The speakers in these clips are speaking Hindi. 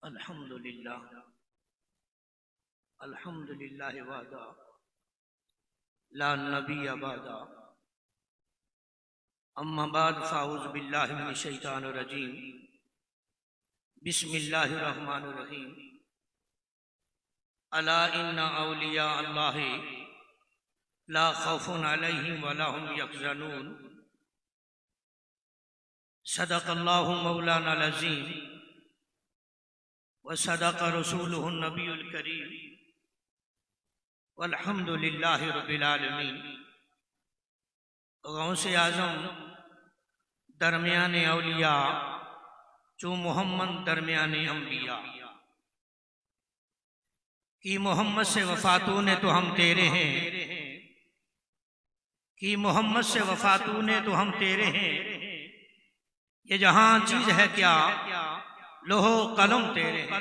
अल्हम्दुलिल्लाह अल्हम्दुलिल्लाह वादा ला नबिय्य बादा अम्मा बाद फ़ाऊज़ु बिल्लाहि मिनश शैतानिर रजीम बिस्मिल्लाहिर रहमानिर रहीम अला इन्ना औलिया अल्लाहि ला खौफुन अलैहिम वला हुम यहज़नून सदक़ल्लाहु मौलाना अज़ीम व सदक़ रसूलुहुन नबियुल करीम वल्हम्दुलिल्लाहि रब्बिल आलमीन। गौसे आज़म दरमियाने औलिया जो मोहम्मद दरमियाने अम्बिया कि मोहम्मद से वफ़ातू ने तो हम तेरे हैं, कि मोहम्मद से वफ़ातू ने तो हम तेरे हैं। ये जहां चीज है क्या लोहो कलम तेरे हैं।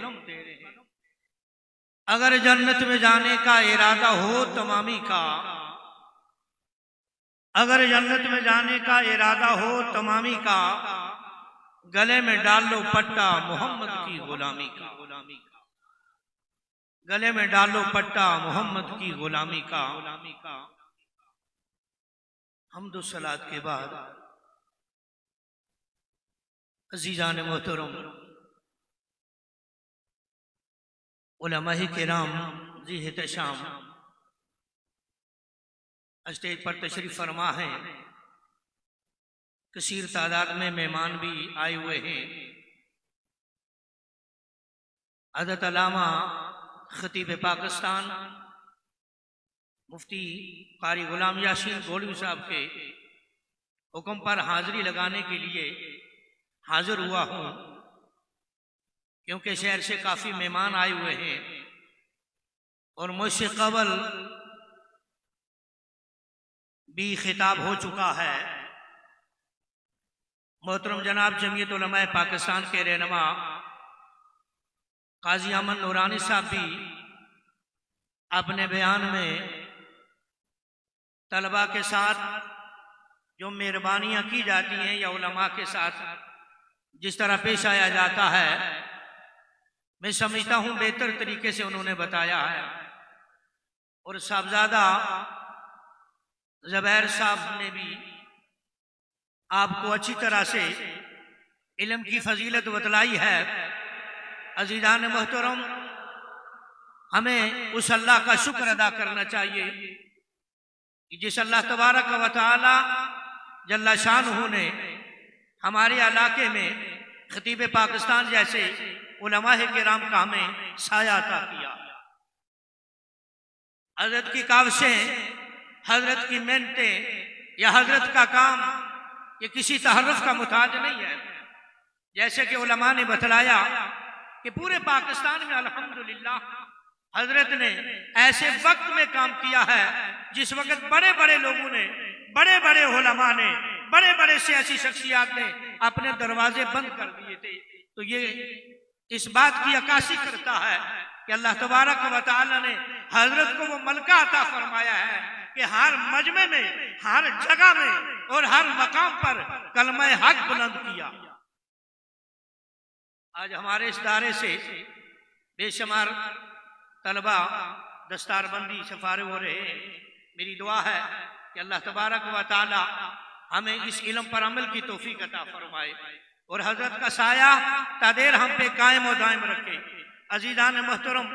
अगर जन्नत में जाने का इरादा हो तमामी का, अगर जन्नत में जाने का इरादा हो तमामी का, गले में डाल लो पट्टा मोहम्मद की गुलामी का। गले में डालो पट्टा मोहम्मद की गुलामी का। हम्दो सलात के बाद अज़ीज़ान मोहतरम उलमाए किराम जी एहतशाम स्टेज पर तशरीफ फरमा है। कसीर तादाद में मेहमान भी आए हुए हैं। हज़रत अल्लामा खतीब पाकिस्तान मुफ्ती कारी गुलाम यासीन गोलवी साहब के हुक्म पर हाजिरी लगाने के लिए हाजिर हुआ हूँ, क्योंकि शहर से काफ़ी मेहमान आए हुए हैं और मुझसे कबल भी खिताब हो चुका है। मोहतरम जनाब जमीयत उलमाए पाकिस्तान के रहनुमा काजी अमन नूरानी साहब भी अपने बयान में तलबा के साथ जो मेहरबानियाँ की जाती हैं या उलमा के साथ जिस तरह पेश आया जाता है, मैं समझता हूँ बेहतर तरीके से उन्होंने बताया है। और साहबजादा ज़ुबैर साहब ने भी आपको अच्छी तरह से इल्म की फजीलत बतलाई है। अज़ीज़ान मोहतरम, हमें उस अल्लाह का शुक्र अदा करना चाहिए कि जिस अल्लाह तबारक व तआला जल्ला शानुहु ने हमारे इलाके में खतीब पाकिस्तान जैसे उलमाए किराम का हमें साया अता किया। हजरत की कावशें, हजरत की मेहनतें या हजरत का काम ये किसी तहर्रुफ का मुताज नहीं है। जैसे कि उलमा ने बतलाया कि पूरे पाकिस्तान में अल्हम्दुलिल्लाह हजरत ने ऐसे वक्त में काम किया है जिस वक्त बड़े बड़े लोगों ने, बड़े बड़े उलमा ने, बड़े बड़े सियासी शख्सियात ने अपने दरवाजे बंद कर दिए थे। तो ये इस बात की अक्कासी करता है कि अल्लाह तबारक व तआला ने हजरत को वो मलका अता फरमाया है कि हर मजमे में, हर जगह में और हर मकाम पर कलमा हक बुलंद किया। आज हमारे इस दायरे से बेशुमार तलबा दस्तारबंदी सफारे हो रहे हैं। मेरी दुआ है कि अल्लाह तबारक व तआला हमें इस इल्म पर अमल की तौफीक अता फरमाए और हजरत का साया तादेर हम पे कायम और दायम रखे। अज़ीज़ान मोहतरम,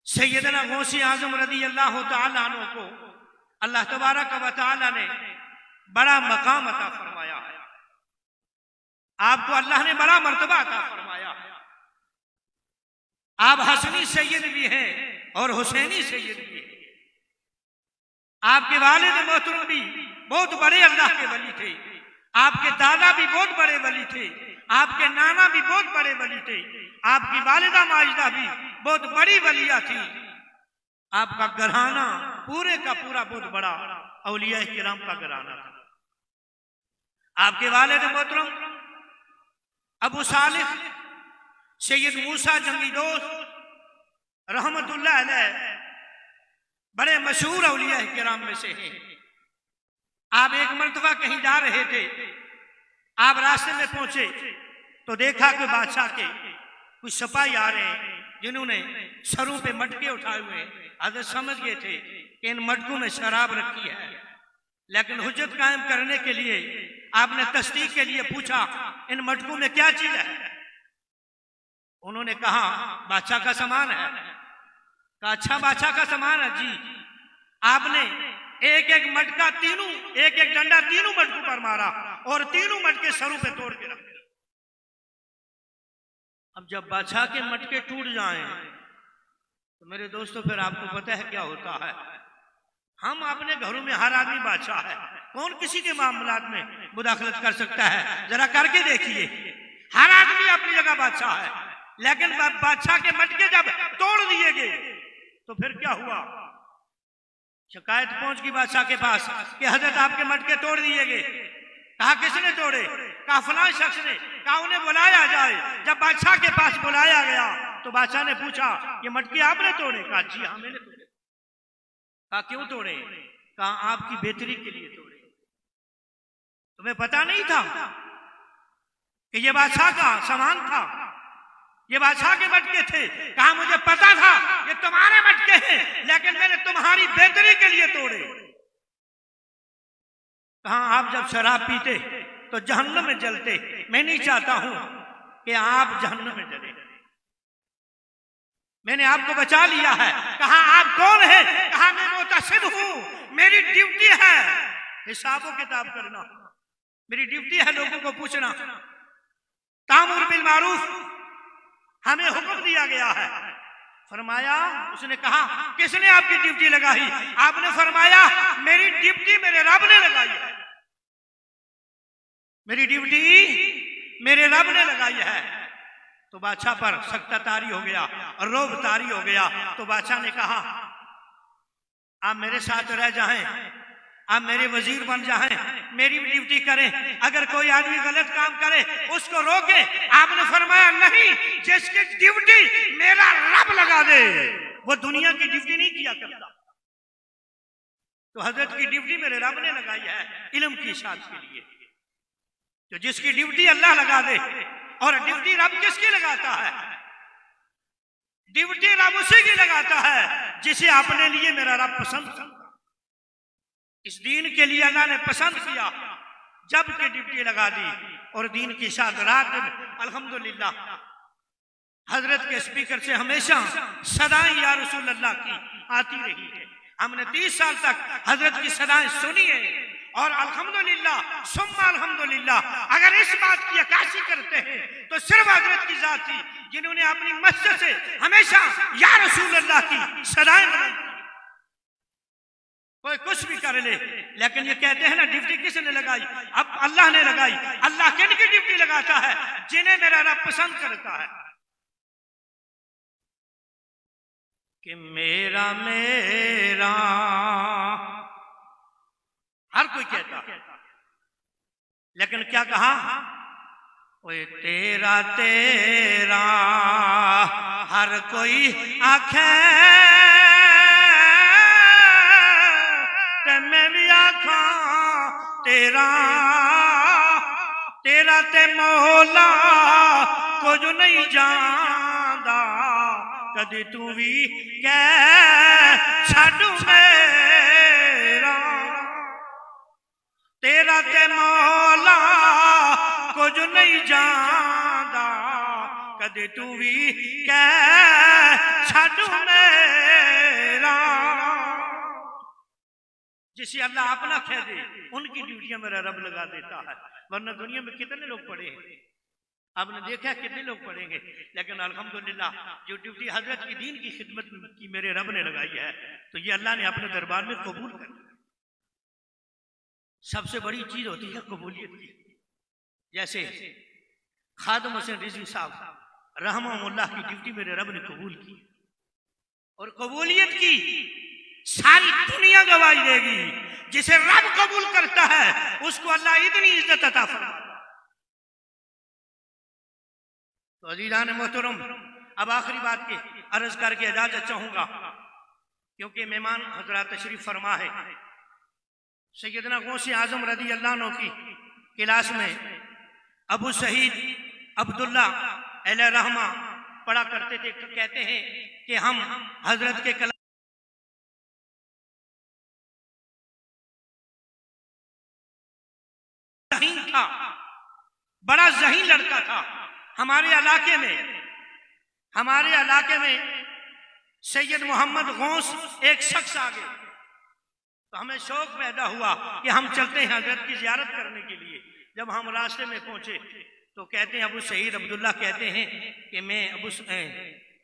सैयदना गौसे आज़म रज़ी अल्लाह तआला अन्हु को अल्लाह तबारक व तआला ने बड़ा मकाम अता फरमाया है। आपको अल्लाह ने बड़ा मर्तबा अता फरमाया है। आप हसनी सैयद भी हैं और हुसैनी सैयद भी हैं। आपके वालिद मोहतरम भी बहुत बड़े अल्लाह के वली थे। आपके दादा भी बहुत बड़े वली थे। आपके नाना भी बहुत बड़े वली थे। आपकी वालिदा माजिदा भी बहुत बड़ी वलिया थी। आपका घराना पूरे का पूरा बहुत बड़ा औलिया किराम का घराना था। आपके वालिद मोहतरम अबू सालिह सैयद मूसा जंगी दोस्त रहमतुल्लाह अलैह बड़े मशहूर औलिया किराम में से हैं। आप एक मर्तबा कहीं जा रहे थे, आप रास्ते में पहुंचे तो देखा कि बादशाह के कुछ सिपाही आ रहे हैं जिन्होंने सरों पे मटके उठाए हुए हैं। हजरत समझ गए थे कि इन मटकों में शराब रखी है, लेकिन हुज्जत कायम करने के लिए आपने तस्दीक के लिए पूछा इन मटकों में क्या चीज है। उन्होंने कहा बादशाह का सामान है। कहा अच्छा बादशाह का सामान है जी। आपने एक एक मटका तीनों, एक एक डंडा तीनों मटकों पर मारा और तीनों मटके सरों पे तोड़ के रखे। अब जब बादशाह के मटके टूट जाएं तो मेरे दोस्तों फिर आपको पता है क्या होता है। हम अपने घरों में हर आदमी बादशाह है, कौन किसी के मामलात में मुदाखलत कर सकता है? जरा करके देखिए, हर आदमी अपनी जगह बादशाह है, लेकिन बादशाह के मटके जब तोड़ दिए गए तो फिर क्या हुआ? शिकायत पहुंच गई बादशाह के पास कि हजरत आपके मटके तोड़ दिए गए। कहा किसने तोड़े? कहा फलां शख्स ने। कहा उन्हें बुलाया जाए। जब बादशाह के पास बुलाया गया तो बादशाह ने पूछा ये मटके आपने तोड़े? कहा जी हाँ मैंने तोड़े। कहा क्यों तोड़े? कहा आपकी बेहतरी के लिए तोड़े। तुम्हें पता नहीं था कि ये बादशाह का सामान था, ये बादशाह के मटके थे? कहा मुझे पता था ये तुम्हारे मटके हैं, लेकिन मैंने तुम्हारी बेहतरी के लिए तोड़े। कहा आप जब शराब पीते तो जहन्नम में जलते, मैं नहीं चाहता हूं कि आप जहन्नम में जले, मैंने आपको बचा लिया है। कहा आप कौन है? कहा मैं मुतसिब हूं, मेरी ड्यूटी है हिसाबो किताब करना, मेरी ड्यूटी है लोगों को पूछना। तामुर बिल मारूफ हमें हुक्म दिया गया है। फरमाया, उसने कहा किसने आपकी ड्यूटी लगाई? आपने फरमाया मेरी ड्यूटी मेरे रब ने लगाई है, मेरी ड्यूटी मेरे रब ने लगाई है। तो बादशाह पर सख्ता तारी हो गया और रोब तारी हो गया। तो बादशाह ने कहा आप मेरे साथ रह जाएं, आप मेरे वजीर बन जाएं, मेरी भी ड्यूटी करें। अगर कोई आदमी गलत काम करे उसको रोके। आपने फरमाया नहीं, जिसकी ड्यूटी मेरा रब लगा दे वो दुनिया की ड्यूटी नहीं किया करता। तो हजरत की ड्यूटी मेरे रब ने लगाई है इल्म की इशाअत के लिए। तो जिसकी ड्यूटी अल्लाह लगा दे, और ड्यूटी रब किसकी लगाता है? ड्यूटी रब उसी की लगाता है जिसे अपने लिए मेरा रब पसंद करता। इस दीन के लिए अल्लाह ने पसंद किया, जब के ड्यूटी लगा दी और दीन की साथ रात में अल्हम्दुलिल्लाह हजरत के स्पीकर से हमेशा सदाएं या रसूल अल्लाह की आती रही है। हमने 30 साल तक हजरत की सदाएं सुनी है और अल्हम्दुलिल्लाह सुम्मा अल्हम्दुलिल्लाह अगर इस बात की अक्कासी करते हैं तो सिर्फ हजरत की जात थी जिन्होंने अपनी मस्जिद से हमेशा या रसूल अल्लाह की सदाएं बनाई। कोई कुछ भी कर ले, लेकिन ये कहते हैं ना ड्यूटी किसने लगाई? अब अल्लाह ने लगाई। अल्लाह किन की ड्यूटी लगाता है? जिन्हें मेरा रब पसंद करता है। कि मेरा मेरा हर कोई कहता है, लेकिन क्या कहा? ओए तेरा तेरा हर कोई आखे ते मैं भी आखा तेरा, तेरा ते मौला कुछ नहीं जानदा, कदी तू भी कह छड्डू मेरा। तेरा ते मौला कुछ नहीं जानदा, कदी तू भी कह छड्डू मेरा। जिसे अल्लाह अपना कह दे उनकी ड्यूटियां मेरा रब लगा देता है। वरना दुनिया में कितने लोग पड़े हैं, आपने देखा कितने लोग पढ़ेंगे, लेकिन अल्हम्दुलिल्लाह जो ड्यूटी हजरत की दीन की खिदमत की मेरे रब ने लगाई है तो ये अल्लाह ने अपने दरबार में कबूल कर लिया। सबसे बड़ी चीज होती है कबूलियत की। जैसे खादिम हुसैन रिजवी साहब रहमहुल्लाह की ड्यूटी मेरे रब ने कबूल की, और कबूलियत की सारी दुनिया गवाही देगी। जिसे रब कबूल करता है उसको अल्लाह इतनी इज्जत अता फरमाता है। तो अजीज़ान मोहतरम, अब आखिरी बात के अर्ज करके इजाजत चाहूंगा, क्योंकि मेहमान हजरात तशरीफ फरमा है। सैयदना गौसे आजम रदी अल्लाह अन्हु की क्लास में अबू शहीद अब्दुल्ला अलैहि रहमा पढ़ा करते थे। कहते हैं कि हम हजरत के कलाम जहीन था, बड़ा जहीन लड़का था। हमारे इलाके में सैयद मोहम्मद गौस एक शख्स आ गए, तो हमें शौक पैदा हुआ कि हम चलते हैं हजरत की जियारत करने के लिए। जब हम रास्ते में पहुंचे तो कहते हैं, अबू शहीद अब्दुल्ला कहते हैं कि मैं अबू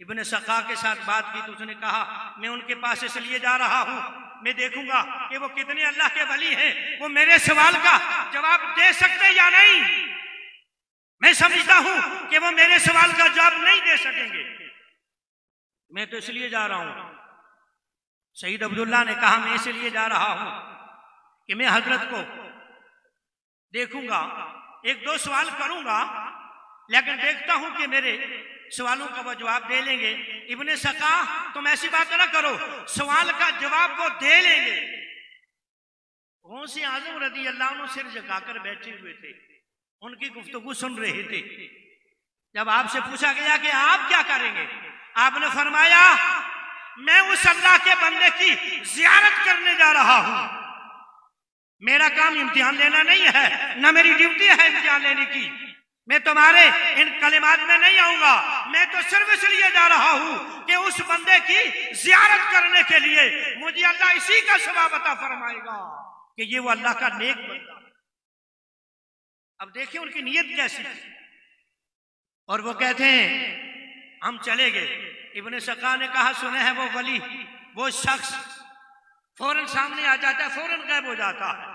इब्ने सका के साथ बात की तो उसने कहा मैं उनके पास इसलिए जा रहा हूं, मैं देखूंगा कि वो कितने अल्लाह के वली हैं, वो मेरे सवाल का जवाब दे सकते या नहीं। मैं समझता हूं कि वो मेरे सवाल का जवाब नहीं दे सकेंगे, मैं तो इसलिए जा रहा हूं। शहीद अब्दुल्ला ने कहा मैं इसलिए जा रहा हूं कि मैं हजरत को देखूंगा, एक दो सवाल करूंगा, लेकिन देखता हूं कि मेरे सवालों का वो जवाब दे लेंगे। इब्ने सका तुम ऐसी बात ना करो, सवाल का जवाब वो दे लेंगे। गौसे आजम रज़ी अल्लाह अन्हु सिर झुकाकर बैठे हुए थे, उनकी गुफ्तगू सुन रहे थे। जब आपसे पूछा गया कि आप क्या करेंगे, आपने फरमाया मैं उस अल्लाह के बंदे की जियारत करने जा रहा हूं। मेरा काम इम्तिहान लेना नहीं है, ना मेरी ड्यूटी है इम्तिहान लेने की। मैं तुम्हारे इन कलिमात में नहीं आऊंगा, मैं तो सिर्फ इसलिए जा रहा हूं कि उस बंदे की जियारत करने के लिए मुझे अल्लाह इसी का सवाब अता फरमाएगा कि ये वो अल्लाह का नेक बंदा। अब देखिए उनकी नीयत कैसी थी। और वो कहते हैं हम चले गए। इब्ने सका ने कहा सुने हैं वो वली, वो शख्स फौरन सामने आ जाता है, फौरन गायब हो जाता है।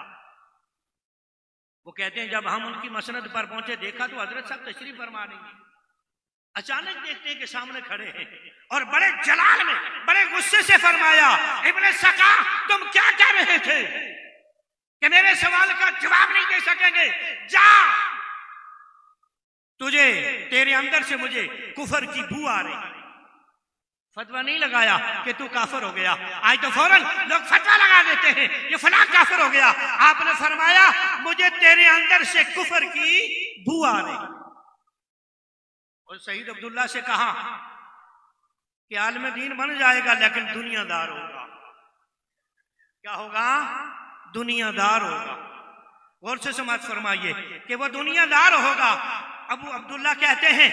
वो कहते हैं जब हम उनकी मसनद पर पहुंचे देखा तो हजरत साहब तशरीफ फरमा रही हैं। अचानक देखते हैं कि सामने खड़े हैं और बड़े जलाल में बड़े गुस्से से फरमाया इब्ने सका तुम क्या कह रहे थे कि मेरे सवाल का जवाब नहीं दे सकेंगे, जा तुझे तेरे अंदर से मुझे कुफर की बू आ रही। फतवा नहीं लगाया कि तू काफिर हो गया, आज तो फौरन लोग फतवा लगा देते हैं ये फलां काफिर हो गया। आपने फरमाया मुझे तेरे अंदर से कुफर की बू आ रही। और शहीद अब्दुल्ला से कहा कि आलम दीन बन जाएगा लेकिन दुनियादार होगा। क्या होगा? दुनियादार होगा। गौर से समाज फरमाइए कि वो दुनियादार होगा। अबू अब्दुल्ला कहते हैं,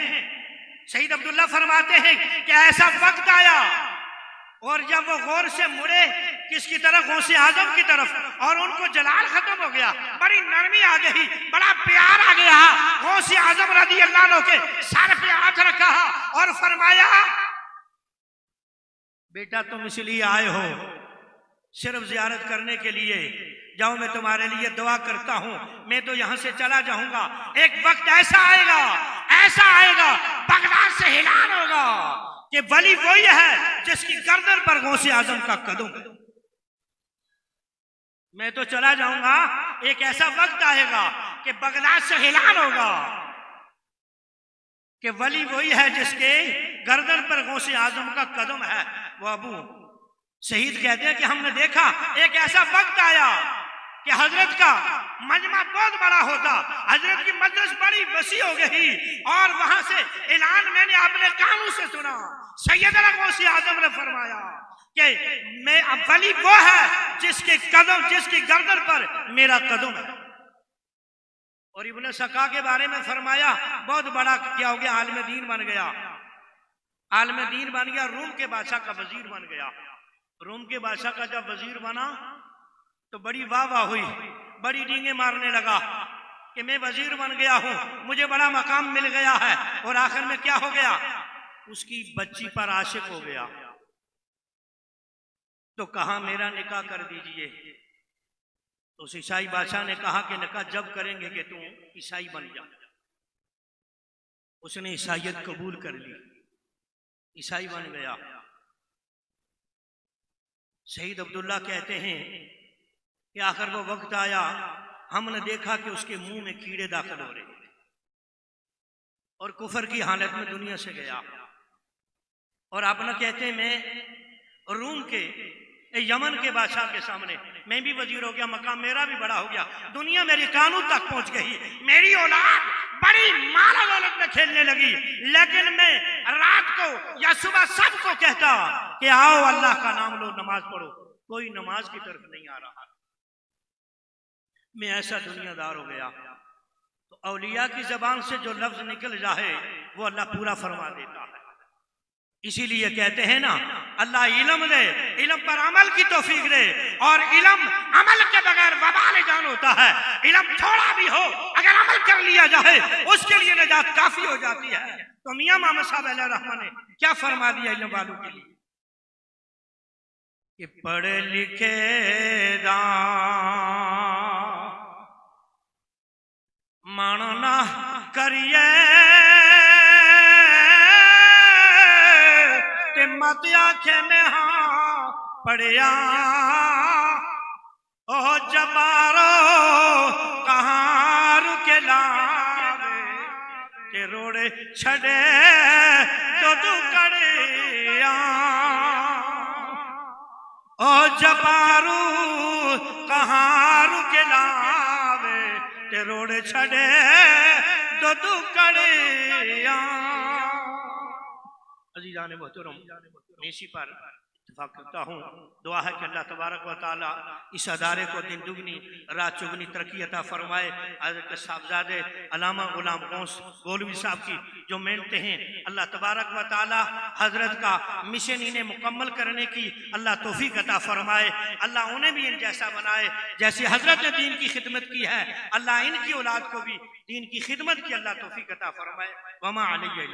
शहीद अब्दुल्ला फरमाते हैं कि ऐसा वक्त आया और जब वो गौर से मुड़े किसकी तरफ, गौसे आजम की तरफ, और उनको जलाल खत्म हो गया, बड़ी नरमी आ गई, बड़ा प्यार आ गया। गौसे आजम रज़ी अल्लाह अन्हु के सर पे हाथ रखा और फरमाया बेटा तुम इसलिए आए हो सिर्फ जियारत करने के लिए, जाओ मैं तुम्हारे लिए दुआ करता हूं, मैं तो यहां से चला जाऊंगा। एक वक्त ऐसा आएगा बगदाद से हिलान होगा कि वली वही है जिसकी गर्दन पर गौसे आजम का कदम। मैं तो चला जाऊंगा, एक ऐसा वक्त आएगा कि बगदाद से हिलान होगा कि वली वही है जिसके गर्दन पर गौसे आजम का कदम है। वो अबू शहीद कहते हैं कि हमने देखा एक ऐसा वक्त आया कि हजरत का मजमा बहुत बड़ा होता, हजरत की मजलिस बड़ी वसी हो गई और वहां से ऐलान मैंने अपने कानों से सुना। सैयदना गौसे आजम ने फरमाया कि मैं अब वली वो है जिसकी गर्दन पर मेरा कदम है। और इब्ने सका के बारे में फरमाया बहुत बड़ा क्या हो गया, आलम दीन बन गया। आलम दीन बन गया, रूम के बादशाह का वजीर बन गया। रूम के बादशाह का जब वजीर बना तो बड़ी वाह हुई, बड़ी डींगे मारने लगा कि मैं वजीर बन गया हूं, मुझे बड़ा मकाम मिल गया है। और आखिर में क्या हो गया, उसकी बच्ची पर आशिक हो गया। तो कहा मेरा निकाह कर दीजिए। तो उस ईसाई बादशाह ने कहा कि निकाह जब करेंगे कि तू ईसाई बन जा। उसने ईसाइयत कबूल कर ली, ईसाई बन गया। शहीद अब्दुल्ला कहते हैं कि आखिर वो वक्त आया, हमने देखा कि उसके मुंह में कीड़े दाखिल हो रहे और कुफर की हालत में दुनिया से गया। और आपने कहते हैं मैं रूम के यमन के बादशाह के सामने मैं भी वजीर हो गया, मकाम मेरा भी बड़ा हो गया, दुनिया मेरी कानून तक पहुंच गई, मेरी औलाद बड़ी माल दौलत में खेलने लगी, लेकिन मैं रात को या सुबह सबको कहता कि आओ अल्लाह का नाम लो, नमाज पढ़ो। कोई नमाज की तरफ नहीं आ रहा। मैं ऐसा दुनियादार हो गया। तो औलिया की जबान से जो लफ्ज निकल जाए वो अल्लाह पूरा फरमा देता है। इसीलिए कहते हैं ना, अल्लाह इल्म दे, इल्म पर अमल की तौफीक दे, और इल्म अमल के बगैर वबाल जान होता है। इल्म थोड़ा भी हो, अगर अमल कर लिया जाए उसके लिए नजात काफी हो जाती है। तो मियां मोहम्मद साहब अलैहि रहमान ने क्या फरमा दिया इल्म वालों के लिए कि पढ़े लिखे दा मानना करिए मत आखे में हाँ पढ़िया ओ जबारो कहाँ रुके लावे के रोड़े छड़े तो तू कड़िया ओ जबारू कहाँ रुके लावे ते रोड़े छड़े तो तू कड़िया। अज़ीज़ान मोहतरम, इसी पर इत्तेफाक करता हूँ। दुआ है कि अल्लाह तबारक व तआला इस अदारे को दिन दुगनी रात चुगनी तरक्की अता फरमाए। हज़रत साहबजादे अल्लामा गुलाम गौस गौलवी साहब की जो मेहनतें हैं, अल्लाह तबारक व तआला हज़रत का मिशन इन्हें मुकम्मल करने की अल्लाह तौफीक अता फरमाए। अल्लाह उन्हें भी इन जैसा बनाए जैसे हज़रत ने दीन की खिदमत की है। अल्लाह इनकी औलाद को भी दीन की खिदमत की अल्लाह तौफीक अता फरमाए। वमा अलैहि